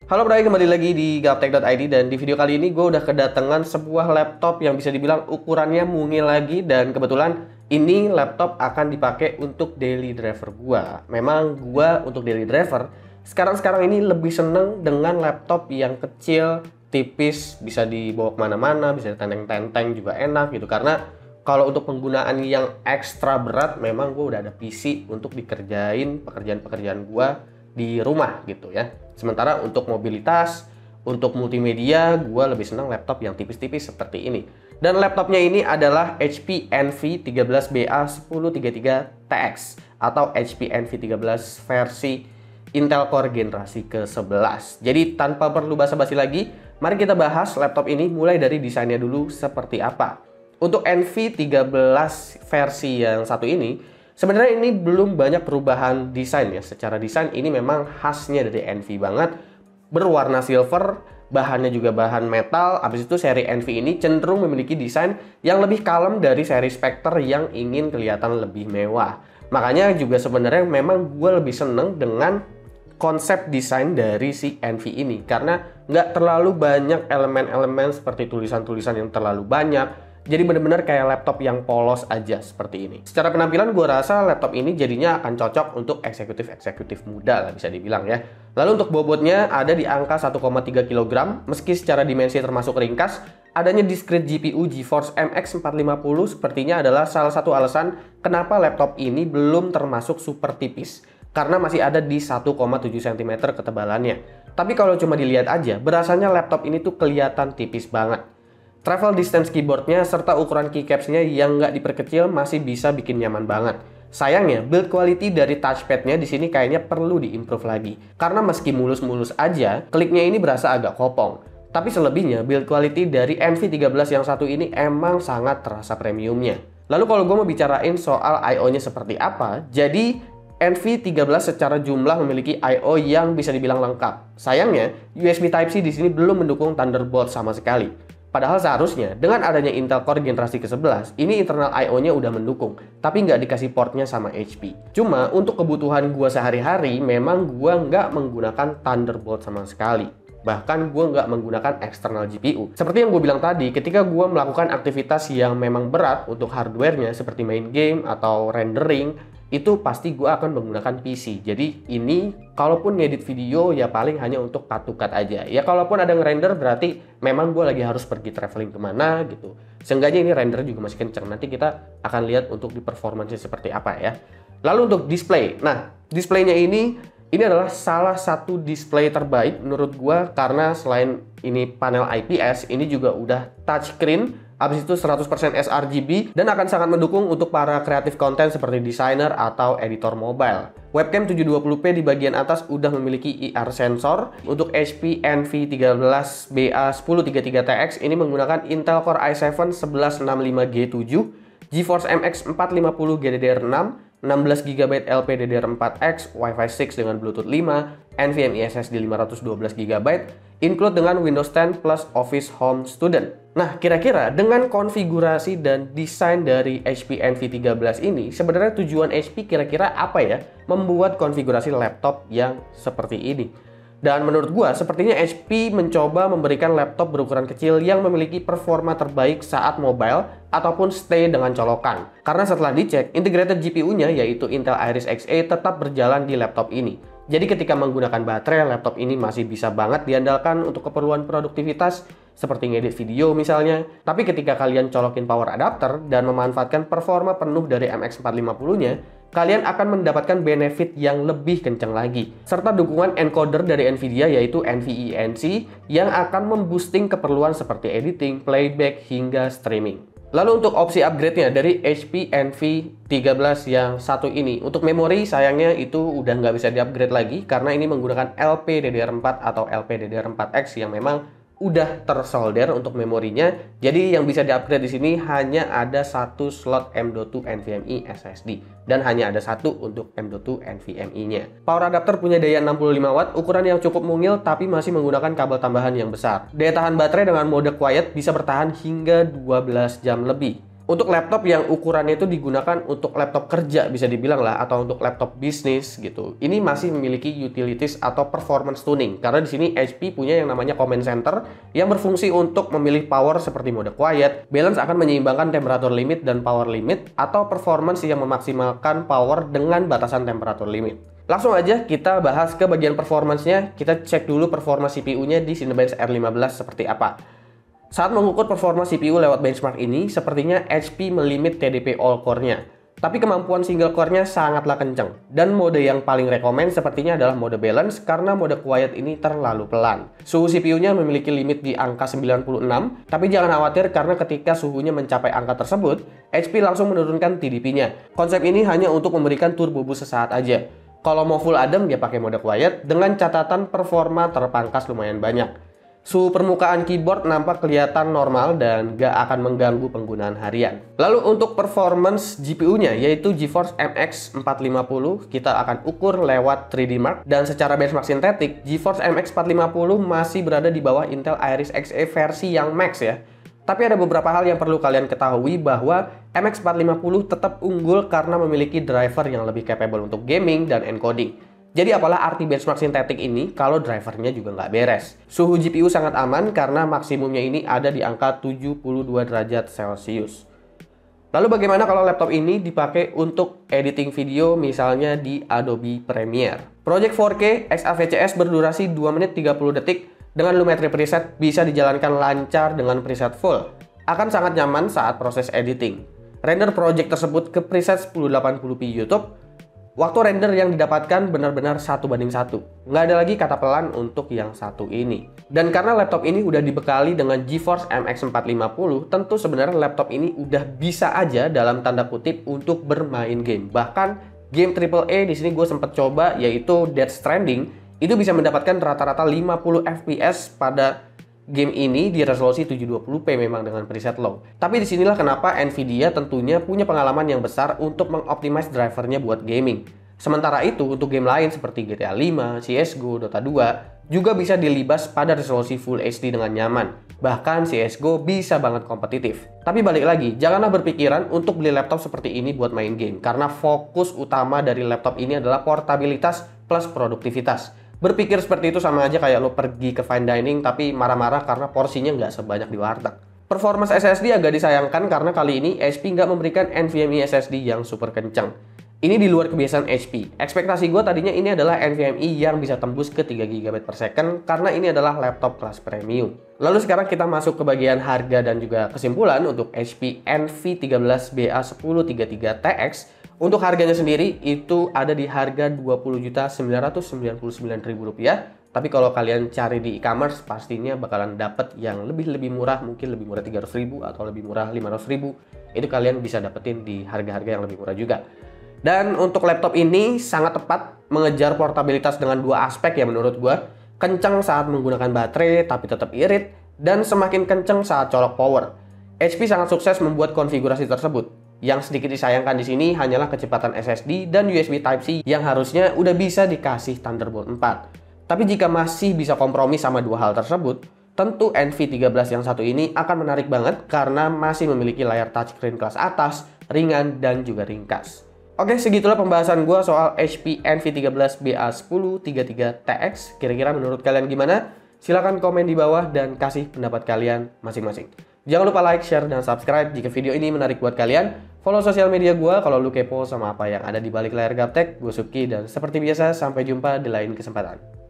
Halo Bray, kembali lagi di gaptek.id dan di video kali ini gue udah kedatangan sebuah laptop yang bisa dibilang ukurannya mungil lagi dan kebetulan ini laptop akan dipakai untuk daily driver gue. Memang gue untuk daily driver sekarang ini lebih seneng dengan laptop yang kecil, tipis, bisa dibawa kemana-mana, bisa ditenteng-tenteng juga enak gitu. Karena kalau untuk penggunaan yang ekstra berat memang gue udah ada PC untuk dikerjain pekerjaan-pekerjaan gue di rumah gitu ya. Sementara untuk mobilitas, untuk multimedia, gue lebih senang laptop yang tipis-tipis seperti ini. Dan laptopnya ini adalah HP Envy 13BA1033TX atau HP Envy 13 versi Intel Core generasi ke-11. Jadi tanpa perlu basa-basi lagi, mari kita bahas laptop ini mulai dari desainnya dulu seperti apa. Untuk Envy 13 versi yang satu ini, sebenarnya ini belum banyak perubahan desain ya. Secara desain ini memang khasnya dari Envy banget. Berwarna silver, bahannya juga bahan metal. Habis itu seri Envy ini cenderung memiliki desain yang lebih kalem dari seri Spectre yang ingin kelihatan lebih mewah. Makanya juga sebenarnya memang gue lebih seneng dengan konsep desain dari si Envy ini. Karena nggak terlalu banyak elemen-elemen seperti tulisan-tulisan yang terlalu banyak. Jadi benar-benar kayak laptop yang polos aja seperti ini. Secara penampilan gue rasa laptop ini jadinya akan cocok untuk eksekutif-eksekutif muda lah bisa dibilang ya. Lalu untuk bobotnya ada di angka 1,3 kg. Meski secara dimensi termasuk ringkas, adanya discrete GPU GeForce MX 450 sepertinya adalah salah satu alasan kenapa laptop ini belum termasuk super tipis. Karena masih ada di 1,7 cm ketebalannya. Tapi kalau cuma dilihat aja, berasanya laptop ini tuh kelihatan tipis banget. Travel distance keyboardnya serta ukuran keycapsnya yang nggak diperkecil masih bisa bikin nyaman banget. Sayangnya, build quality dari touchpadnya di sini kayaknya perlu diimprove lagi. Karena meski mulus-mulus aja, kliknya ini berasa agak kopong. Tapi selebihnya, build quality dari Envy 13 yang satu ini emang sangat terasa premiumnya. Lalu kalau gue mau bicarain soal I/O-nya seperti apa, jadi Envy 13 secara jumlah memiliki I/O yang bisa dibilang lengkap. Sayangnya, USB Type-C di sini belum mendukung Thunderbolt sama sekali. Padahal seharusnya dengan adanya Intel Core generasi ke-11, ini internal I/O-nya udah mendukung, tapi nggak dikasih portnya sama HP. Cuma untuk kebutuhan gua sehari-hari, memang gua nggak menggunakan Thunderbolt sama sekali. Bahkan gua nggak menggunakan external GPU. Seperti yang gue bilang tadi, ketika gua melakukan aktivitas yang memang berat untuk hardware-nya, seperti main game atau rendering, itu pasti gue akan menggunakan PC. Jadi ini kalaupun ngedit video ya paling hanya untuk cut to cut aja. Ya kalaupun ada ngerender berarti memang gue lagi harus pergi traveling kemana gitu. Seenggaknya ini render juga masih kenceng. Nanti kita akan lihat untuk di performance seperti apa ya. Lalu untuk display. Nah, displaynya ini adalah salah satu display terbaik menurut gue karena selain ini panel IPS, ini juga udah touchscreen. Habis itu 100% sRGB dan akan sangat mendukung untuk para kreatif konten seperti desainer atau editor mobile. Webcam 720p di bagian atas udah memiliki IR sensor. Untuk HP Envy 13BA1033TX ini menggunakan Intel Core i7 1165G7, GeForce MX 450 GDDR6, 16GB LPDDR4X, Wi-Fi 6 dengan Bluetooth 5, NVMe SSD 512GB, include dengan Windows 10 plus Office Home Student. Nah, kira-kira dengan konfigurasi dan desain dari HP Envy 13 ini, sebenarnya tujuan HP kira-kira apa ya? Membuat konfigurasi laptop yang seperti ini. Dan menurut gua, sepertinya HP mencoba memberikan laptop berukuran kecil yang memiliki performa terbaik saat mobile ataupun stay dengan colokan. Karena setelah dicek, integrated GPU-nya yaitu Intel Iris Xe tetap berjalan di laptop ini. Jadi ketika menggunakan baterai, laptop ini masih bisa banget diandalkan untuk keperluan produktivitas seperti ngedit video misalnya. Tapi ketika kalian colokin power adapter dan memanfaatkan performa penuh dari MX 450-nya, kalian akan mendapatkan benefit yang lebih kencang lagi. Serta dukungan encoder dari Nvidia yaitu NVENC yang akan memboosting keperluan seperti editing, playback, hingga streaming. Lalu untuk opsi upgrade-nya dari HP Envy 13 yang satu ini. Untuk memori sayangnya itu udah nggak bisa di-upgrade lagi karena ini menggunakan LPDDR4 atau LPDDR4X yang memang udah tersolder untuk memorinya. Jadi yang bisa di-upgrade di sini hanya ada satu slot M.2 NVMe SSD dan hanya ada satu untuk M.2 NVMe-nya. Power adapter punya daya 65 watt, ukuran yang cukup mungil tapi masih menggunakan kabel tambahan yang besar. Daya tahan baterai dengan mode quiet bisa bertahan hingga 12 jam lebih. Untuk laptop yang ukurannya itu digunakan untuk laptop kerja bisa dibilang lah, atau untuk laptop bisnis gitu. Ini masih memiliki utilities atau performance tuning karena di sini HP punya yang namanya command center yang berfungsi untuk memilih power seperti mode quiet, balance akan menyeimbangkan temperatur limit dan power limit, atau performance yang memaksimalkan power dengan batasan temperatur limit. Langsung aja kita bahas ke bagian performance-nya. Kita cek dulu performa CPU-nya di Cinebench R15 seperti apa. Saat mengukur performa CPU lewat benchmark ini, sepertinya HP melimit TDP all core-nya. Tapi kemampuan single core-nya sangatlah kenceng. Dan mode yang paling rekomen sepertinya adalah mode balance karena mode quiet ini terlalu pelan. Suhu CPU-nya memiliki limit di angka 96, tapi jangan khawatir karena ketika suhunya mencapai angka tersebut, HP langsung menurunkan TDP-nya. Konsep ini hanya untuk memberikan turbo boost sesaat aja. Kalau mau full adem, dia pakai mode quiet dengan catatan performa terpangkas lumayan banyak. Suhu permukaan keyboard nampak kelihatan normal dan gak akan mengganggu penggunaan harian. Lalu untuk performance GPU-nya yaitu GeForce MX 450 kita akan ukur lewat 3D Mark, dan secara benchmark sintetik GeForce MX 450 masih berada di bawah Intel Iris Xe versi yang Max ya. Tapi ada beberapa hal yang perlu kalian ketahui bahwa MX 450 tetap unggul karena memiliki driver yang lebih capable untuk gaming dan encoding. Jadi apalah arti benchmark sintetik ini kalau drivernya juga nggak beres. Suhu GPU sangat aman karena maksimumnya ini ada di angka 72 derajat Celcius. Lalu bagaimana kalau laptop ini dipakai untuk editing video misalnya di Adobe Premiere? Project 4K XAVCS berdurasi 2 menit 30 detik dengan Lumetri preset bisa dijalankan lancar dengan preset full. Akan sangat nyaman saat proses editing. Render project tersebut ke preset 1080p YouTube. Waktu render yang didapatkan benar-benar 1:1. Nggak ada lagi kata pelan untuk yang satu ini. Dan karena laptop ini udah dibekali dengan GeForce MX 450, tentu sebenarnya laptop ini udah bisa aja dalam tanda kutip untuk bermain game. Bahkan game AAA di sini gue sempat coba yaitu Death Stranding, itu bisa mendapatkan rata-rata 50 FPS pada game ini di resolusi 720p memang dengan preset low. Tapi disinilah kenapa Nvidia tentunya punya pengalaman yang besar untuk mengoptimize drivernya buat gaming. Sementara itu untuk game lain seperti GTA 5, CSGO, Dota 2 juga bisa dilibas pada resolusi Full HD dengan nyaman. Bahkan CSGO bisa banget kompetitif. Tapi balik lagi, janganlah berpikiran untuk beli laptop seperti ini buat main game karena fokus utama dari laptop ini adalah portabilitas plus produktivitas. Berpikir seperti itu sama aja kayak lo pergi ke fine dining tapi marah-marah karena porsinya nggak sebanyak di warteg. Performance SSD agak disayangkan karena kali ini HP nggak memberikan NVMe SSD yang super kencang. Ini di luar kebiasaan HP. Ekspektasi gue tadinya ini adalah NVMe yang bisa tembus ke 3 GB per second karena ini adalah laptop kelas premium. Lalu sekarang kita masuk ke bagian harga dan juga kesimpulan untuk HP Envy13BA1033TX. Untuk harganya sendiri itu ada di harga Rp20.999.000. Tapi kalau kalian cari di e-commerce pastinya bakalan dapet yang lebih murah, mungkin lebih murah 300.000 atau lebih murah 500.000. Itu kalian bisa dapetin di harga-harga yang lebih murah juga. Dan untuk laptop ini sangat tepat mengejar portabilitas dengan dua aspek ya menurut gua. Kencang saat menggunakan baterai tapi tetap irit, dan semakin kencang saat colok power. HP sangat sukses membuat konfigurasi tersebut. Yang sedikit disayangkan di sini hanyalah kecepatan SSD dan USB Type-C yang harusnya udah bisa dikasih Thunderbolt 4. Tapi jika masih bisa kompromi sama dua hal tersebut, tentu Envy13 yang satu ini akan menarik banget karena masih memiliki layar touchscreen kelas atas, ringan, dan juga ringkas. Oke, segitulah pembahasan gue soal HP Envy13BA1033TX. Kira-kira menurut kalian gimana? Silahkan komen di bawah dan kasih pendapat kalian masing-masing. Jangan lupa like, share, dan subscribe jika video ini menarik buat kalian. Follow sosial media gue kalau lu kepo sama apa yang ada di balik layar Gaptek. Gue Suki dan seperti biasa sampai jumpa di lain kesempatan.